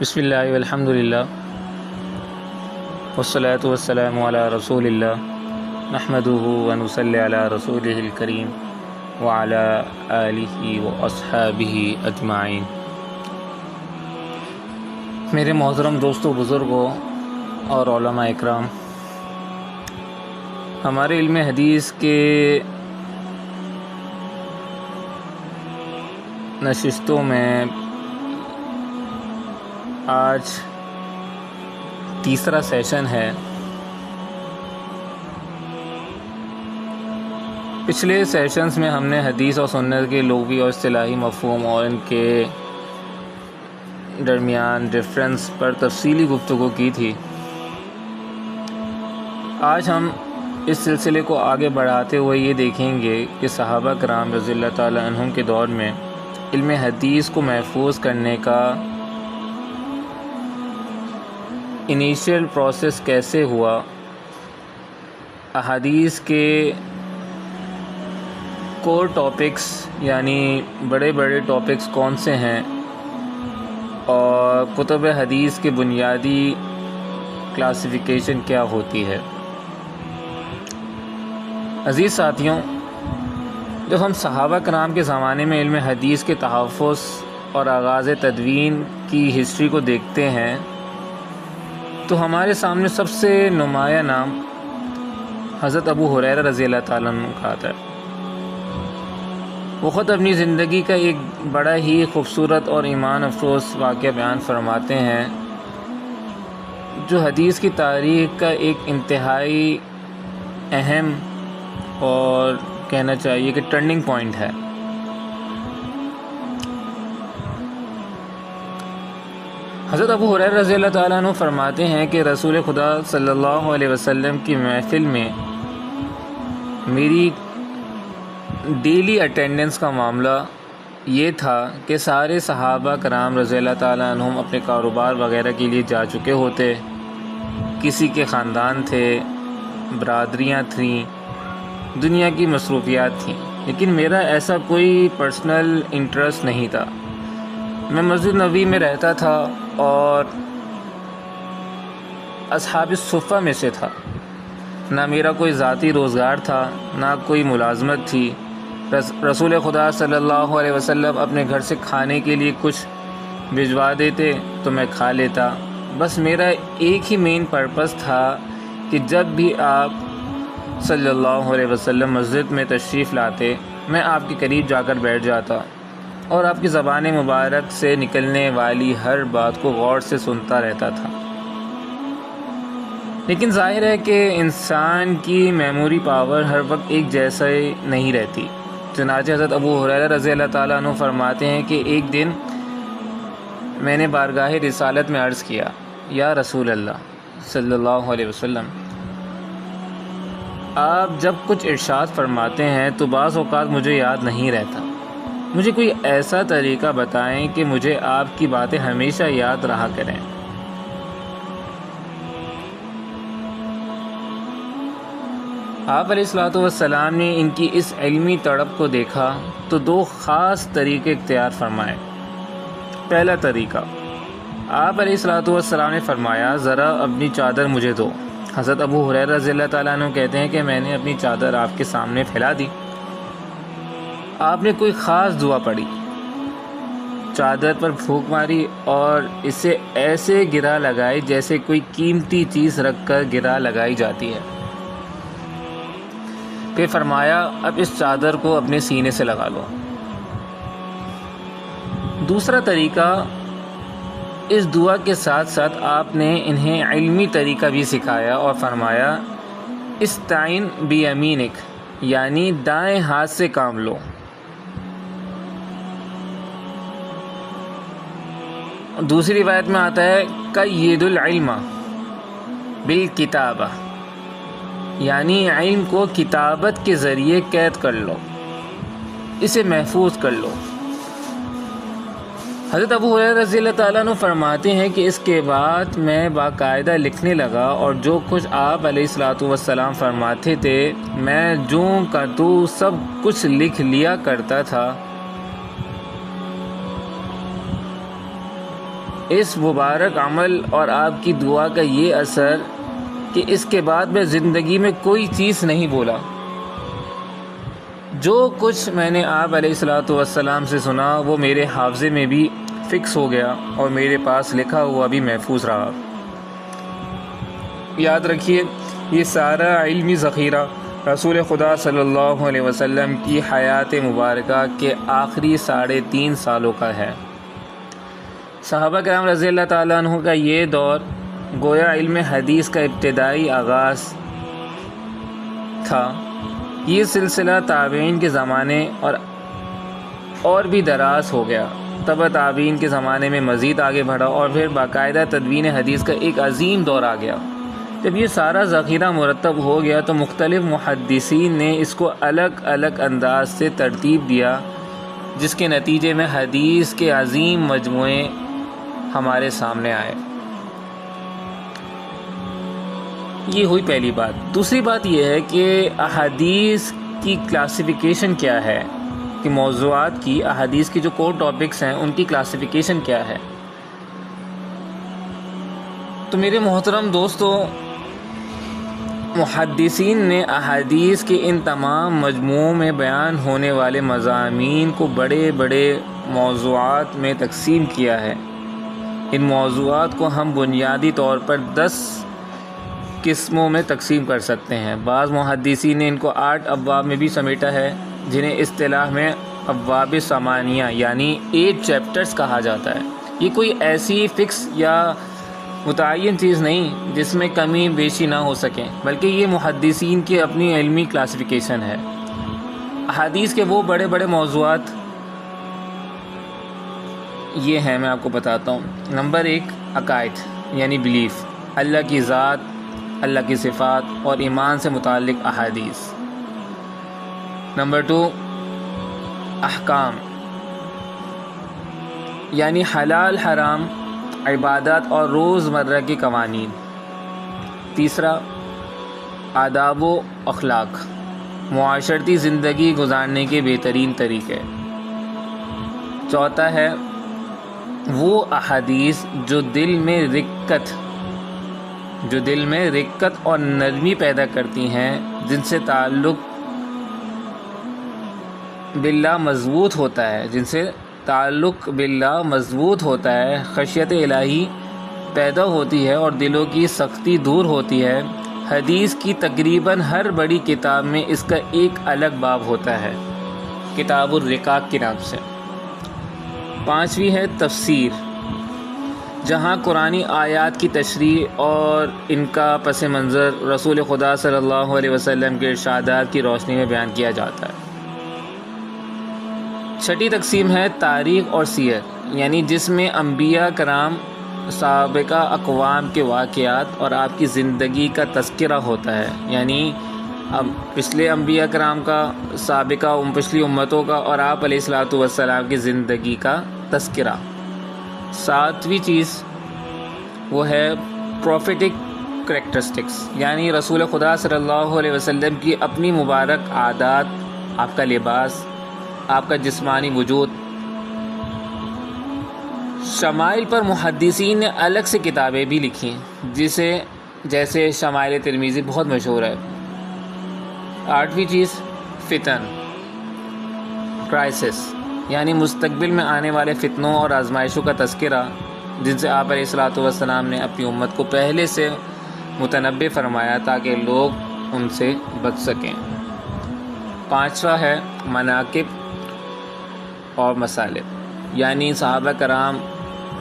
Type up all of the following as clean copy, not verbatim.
بسم اللہ والحمد للہ والصلاة والسلام علی رسول اللہ نحمدہ ونصلی علی رسولہ الکریم وعلی آلہ واصحابہ اجمعین۔ میرے محترم دوستو، بزرگوں اور علماء اکرام، ہمارے علم حدیث کے نشستوں میں آج تیسرا سیشن ہے۔ پچھلے سیشنز میں ہم نے حدیث اور سنت کے لغوی اور اصطلاحی مفہوم اور ان کے درمیان ڈفرینس پر تفصیلی گفتگو کی تھی۔ آج ہم اس سلسلے کو آگے بڑھاتے ہوئے یہ دیکھیں گے کہ صحابہ کرام رضی اللہ تعالی عنہم کے دور میں علم حدیث کو محفوظ کرنے کا انیشیل پروسیس کیسے ہوا، احادیث کے کور ٹاپکس یعنی بڑے بڑے ٹاپکس کون سے ہیں، اور کتب حدیث کے بنیادی کلاسیفیکیشن کیا ہوتی ہے۔ عزیز ساتھیوں، جب ہم صحابہ کرام کے زمانے میں علم حدیث کے تحفظ اور آغاز تدوین کی ہسٹری کو دیکھتے ہیں تو ہمارے سامنے سب سے نمایاں نام حضرت ابو ہریرہ رضی اللہ تعالیٰ عنہ کا آتا ہے۔ وہ خود اپنی زندگی کا ایک بڑا ہی خوبصورت اور ایمان افروز واقعہ بیان فرماتے ہیں جو حدیث کی تاریخ کا ایک انتہائی اہم اور کہنا چاہیے کہ ٹرننگ پوائنٹ ہے۔ حضرت ابو ہریرہ رضی اللہ تعالیٰ عنہ فرماتے ہیں کہ رسول خدا صلی اللہ علیہ وسلم کی محفل میں میری ڈیلی اٹینڈنس کا معاملہ یہ تھا کہ سارے صحابہ کرام رضی اللہ تعالیٰ عنہم اپنے کاروبار وغیرہ کے لیے جا چکے ہوتے، کسی کے خاندان تھے، برادریاں تھیں، دنیا کی مصروفیات تھیں، لیکن میرا ایسا کوئی پرسنل انٹرسٹ نہیں تھا۔ میں مسجد نبوی میں رہتا تھا اور اصحاب الصفہ میں سے تھا۔ نہ میرا کوئی ذاتی روزگار تھا، نہ کوئی ملازمت تھی۔ رسول خدا صلی اللہ علیہ وسلم اپنے گھر سے کھانے کے لیے کچھ بھجوا دیتے تو میں کھا لیتا۔ بس میرا ایک ہی مین پرپس تھا کہ جب بھی آپ صلی اللہ علیہ وسلم مسجد میں تشریف لاتے میں آپ کے قریب جا کر بیٹھ جاتا اور آپ کی زبان مبارک سے نکلنے والی ہر بات کو غور سے سنتا رہتا تھا۔ لیکن ظاہر ہے کہ انسان کی میموری پاور ہر وقت ایک جیسا نہیں رہتی۔ چنانچہ حضرت ابو ہریرہ رضی اللہ تعالیٰ عنہ فرماتے ہیں کہ ایک دن میں نے بارگاہ رسالت میں عرض کیا، یا رسول اللہ صلی اللہ علیہ وسلم، آپ جب کچھ ارشاد فرماتے ہیں تو بعض اوقات مجھے یاد نہیں رہتا، مجھے کوئی ایسا طریقہ بتائیں کہ مجھے آپ کی باتیں ہمیشہ یاد رہا کریں۔ آپ علیہ الصلوۃ والسلام نے ان کی اس علمی تڑپ کو دیکھا تو دو خاص طریقے اختیار فرمائے۔ پہلا طریقہ، آپ علیہ الصلوۃ والسلام نے فرمایا، ذرا اپنی چادر مجھے دو۔ حضرت ابو ہریرہ رضی اللہ تعالیٰ عنہ کہتے ہیں کہ میں نے اپنی چادر آپ کے سامنے پھیلا دی۔ آپ نے کوئی خاص دعا پڑھی، چادر پر پھونک ماری اور اسے ایسے گرا لگائی جیسے کوئی قیمتی چیز رکھ کر گرا لگائی جاتی ہے۔ پھر فرمایا، اب اس چادر کو اپنے سینے سے لگا لو۔ دوسرا طریقہ، اس دعا کے ساتھ ساتھ آپ نے انہیں علمی طریقہ بھی سکھایا اور فرمایا، استعین بیمینک، یعنی دائیں ہاتھ سے کام لو۔ دوسری روایت میں آتا ہے، قید العلم بالکتابہ، یعنی علم کو کتابت کے ذریعے قید کر لو، اسے محفوظ کر لو۔ حضرت ابو ہریرہ رضی اللہ تعالیٰ عنہ فرماتے ہیں کہ اس کے بعد میں باقاعدہ لکھنے لگا اور جو کچھ آپ علیہ الصلوۃ والسلام فرماتے تھے میں جوں کا تو سب کچھ لکھ لیا کرتا تھا۔ اس مبارک عمل اور آپ کی دعا کا یہ اثر کہ اس کے بعد میں زندگی میں کوئی چیز نہیں بولا. جو کچھ میں نے آپ علیہ الصلوۃ والسلام سے سنا وہ میرے حافظے میں بھی فکس ہو گیا اور میرے پاس لکھا ہوا بھی محفوظ رہا. یاد رکھیے یہ سارا علمی ذخیرہ رسول خدا صلی اللہ علیہ وسلم کی حیات مبارکہ کے آخری 3.5 سالوں کا ہے. صحابہ کرام رضی اللہ تعالیٰ عنہ کا یہ دور گویا علم حدیث کا ابتدائی آغاز تھا. یہ سلسلہ تابعین کے زمانے اور بھی دراز ہو گیا. تبع تابعین کے زمانے میں مزید آگے بڑھا اور پھر باقاعدہ تدوین حدیث کا ایک عظیم دور آ گیا. جب یہ سارا ذخیرہ مرتب ہو گیا تو مختلف محدثین نے اس کو الگ الگ انداز سے ترتیب دیا، جس کے نتیجے میں حدیث کے عظیم مجموعے ہمارے سامنے آئے. یہ ہوئی پہلی بات. دوسری بات یہ ہے کہ احادیث کی کلاسیفیکیشن کیا ہے، کہ موضوعات کی، احادیث کی جو کور ٹاپکس ہیں ان کی کلاسیفیکیشن کیا ہے. تو میرے محترم دوستو، محدثین نے احادیث کے ان تمام مجموعوں میں بیان ہونے والے مضامین کو بڑے بڑے موضوعات میں تقسیم کیا ہے. ان موضوعات کو ہم بنیادی طور پر 10 قسموں میں تقسیم کر سکتے ہیں. بعض محدثین نے ان کو 8 ابواب میں بھی سمیٹا ہے، جنہیں اصطلاح میں ابواب ثمانیہ یعنی 8 چیپٹرز کہا جاتا ہے. یہ کوئی ایسی فکس یا متعین چیز نہیں جس میں کمی بیشی نہ ہو سکے، بلکہ یہ محدثین کی اپنی علمی کلاسیفیکیشن ہے. احادیث کے وہ بڑے بڑے موضوعات یہ ہیں، میں آپ کو بتاتا ہوں. نمبر 1 عقائد یعنی بلیف، اللہ کی ذات، اللہ کی صفات اور ایمان سے متعلق احادیث. نمبر 2 احکام یعنی حلال حرام، عبادات اور روزمرہ کے قوانین. تیسرا آداب و اخلاق، معاشرتی زندگی گزارنے کے بہترین طریقے. چوتھا ہے وہ احادیث جو دل میں رقت اور نرمی پیدا کرتی ہیں، جن سے تعلق باللہ مضبوط ہوتا ہے، خشیت الہی پیدا ہوتی ہے اور دلوں کی سختی دور ہوتی ہے. حدیث کی تقریباً ہر بڑی کتاب میں اس کا ایک الگ باب ہوتا ہے، کتاب الرقاق کے نام سے. 5ویں ہے تفسیر، جہاں قرآنی آیات کی تشریح اور ان کا پس منظر رسول خدا صلی اللہ علیہ وسلم کے ارشادات کی روشنی میں بیان کیا جاتا ہے. 6ٹھی تقسیم ہے تاریخ اور سیر، یعنی جس میں انبیاء کرام، سابقہ اقوام کے واقعات اور آپ کی زندگی کا تذکرہ ہوتا ہے. یعنی اب پچھلے انبیاء کرام کا، سابقہ پچھلی امتوں کا اور آپ علیہ الصلوۃ والسلام کی زندگی کا تذکرہ. 7ویں چیز وہ ہے پروفیٹک کریکٹرسٹکس، یعنی رسول خدا صلی اللہ علیہ وسلم کی اپنی مبارک عادات، آپ کا لباس، آپ کا جسمانی وجود. شمائل پر محدثین نے الگ سے کتابیں بھی لکھی، جیسے شمائل ترمذی بہت مشہور ہے. 8ویں چیز فتن، کرائسس، یعنی مستقبل میں آنے والے فتنوں اور آزمائشوں کا تذکرہ، جن سے آپ علیہ الصلوۃ والسلام نے اپنی امت کو پہلے سے متنبع فرمایا تاکہ لوگ ان سے بچ سکیں. 5واں ہے مناقب اور مصالح، یعنی صحابہ کرام،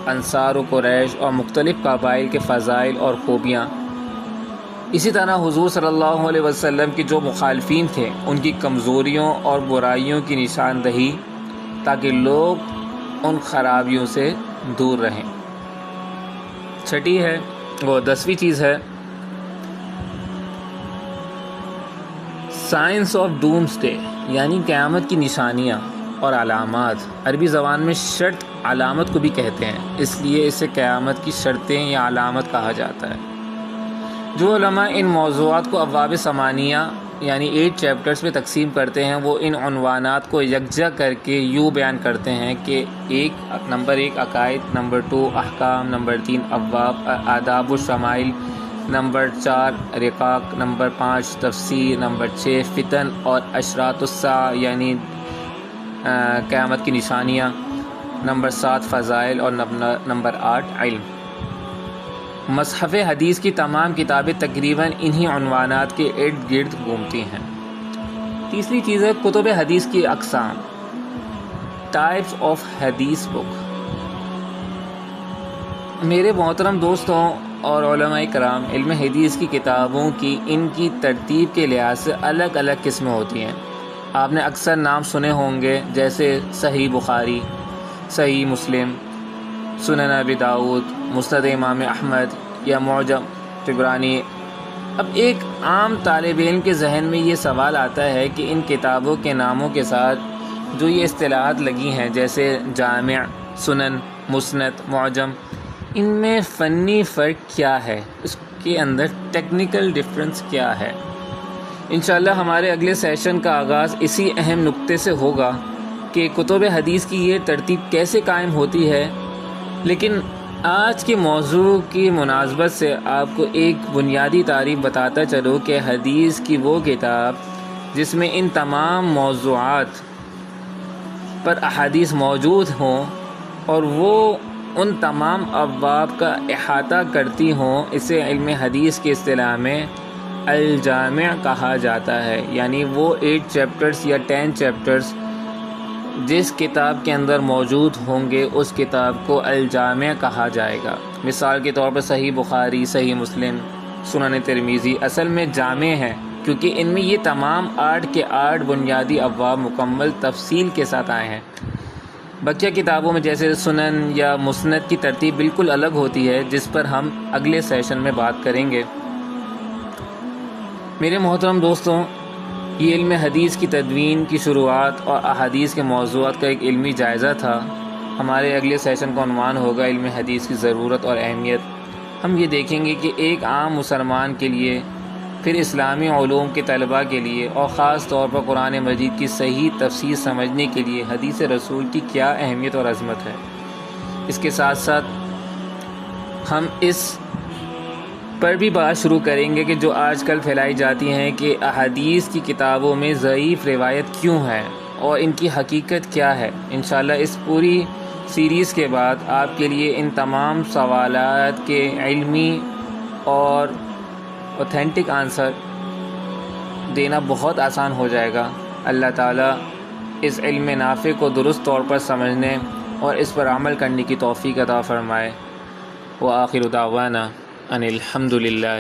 انصار و قریش اور مختلف قبائل کے فضائل اور خوبیاں. اسی طرح حضور صلی اللہ علیہ وسلم کے جو مخالفین تھے ان کی کمزوریوں اور برائیوں کی نشاندہی تاکہ لوگ ان خرابیوں سے دور رہیں. 10ویں چیز ہے سائنس آف ڈومسڈے، یعنی قیامت کی نشانیاں اور علامات. عربی زبان میں شرط علامت کو بھی کہتے ہیں، اس لیے اسے قیامت کی شرطیں یا علامت کہا جاتا ہے. جو علماء ان موضوعات کو ابواب ثمانیہ یعنی 8 چیپٹرز میں تقسیم کرتے ہیں، وہ ان عنوانات کو یکجا کر کے یوں بیان کرتے ہیں کہ نمبر 1 عقائد، نمبر 2 احکام، نمبر 3 ابواب آداب و شمائل، نمبر 4 رقاق، نمبر 5 تفسیر، نمبر 6 فتن اور اشراط الساعہ یعنی قیامت کی نشانیاں، نمبر 7 فضائل اور نمبر 8 علم۔ مصحف حدیث کی تمام کتابیں تقریباً انہی عنوانات کے ارد گرد گھومتی ہیں۔ تیسری چیز ہے کتب حدیث کی اقسام، ٹائپس آف حدیث بک۔ میرے محترم دوستوں اور علماء کرام، علم حدیث کی کتابوں کی ان کی ترتیب کے لحاظ سے الگ الگ قسمیں ہوتی ہیں۔ آپ نے اکثر نام سنے ہوں گے، جیسے صحیح بخاری، صحیح مسلم، سنن ابی داؤد، مسند امام احمد یا معجم طبرانی۔ اب ایک عام طالب علم کے ذہن میں یہ سوال آتا ہے کہ ان کتابوں کے ناموں کے ساتھ جو یہ اصطلاحات لگی ہیں، جیسے جامع، سنن، مسند، معجم، ان میں فنی فرق کیا ہے، اس کے اندر ٹیکنیکل ڈفرنس کیا ہے؟ انشاءاللہ ہمارے اگلے سیشن کا آغاز اسی اہم نقطے سے ہوگا کہ کتب حدیث کی یہ ترتیب کیسے قائم ہوتی ہے۔ لیکن آج کے موضوع کی مناسبت سے آپ کو ایک بنیادی تعریف بتاتا چلوں کہ حدیث کی وہ کتاب جس میں ان تمام موضوعات پر احادیث موجود ہوں اور وہ ان تمام ابواب کا احاطہ کرتی ہوں، اسے علم حدیث کی اصطلاح میں الجامع کہا جاتا ہے۔ یعنی وہ 8 چیپٹرز یا 10 چیپٹرز جس کتاب کے اندر موجود ہوں گے اس کتاب کو الجامع کہا جائے گا۔ مثال کے طور پر صحیح بخاری، صحیح مسلم، سنن ترمذی اصل میں جامع ہیں، کیونکہ ان میں یہ تمام 8 کے 8 بنیادی ابواب مکمل تفصیل کے ساتھ آئے ہیں۔ بقیہ کتابوں میں جیسے سنن یا مسند کی ترتیب بالکل الگ ہوتی ہے، جس پر ہم اگلے سیشن میں بات کریں گے۔ میرے محترم دوستوں، یہ علم حدیث کی تدوین کی شروعات اور احادیث کے موضوعات کا ایک علمی جائزہ تھا۔ ہمارے اگلے سیشن کا عنوان ہوگا علم حدیث کی ضرورت اور اہمیت۔ ہم یہ دیکھیں گے کہ ایک عام مسلمان کے لیے، پھر اسلامی علوم کے طلباء کے لیے اور خاص طور پر قرآن مجید کی صحیح تفسیر سمجھنے کے لیے حدیث رسول کی کیا اہمیت اور عظمت ہے۔ اس کے ساتھ ساتھ ہم اس پر بھی بات شروع کریں گے کہ جو آج کل پھیلائی جاتی ہیں کہ احادیث کی کتابوں میں ضعیف روایت کیوں ہے اور ان کی حقیقت کیا ہے۔ انشاءاللہ اس پوری سیریز کے بعد آپ کے لیے ان تمام سوالات کے علمی اور اوتھینٹک آنسر دینا بہت آسان ہو جائے گا۔ اللہ تعالیٰ اس علم نافع کو درست طور پر سمجھنے اور اس پر عمل کرنے کی توفیق عطا فرمائے۔ وآخر دعوانا ان الحمد للہ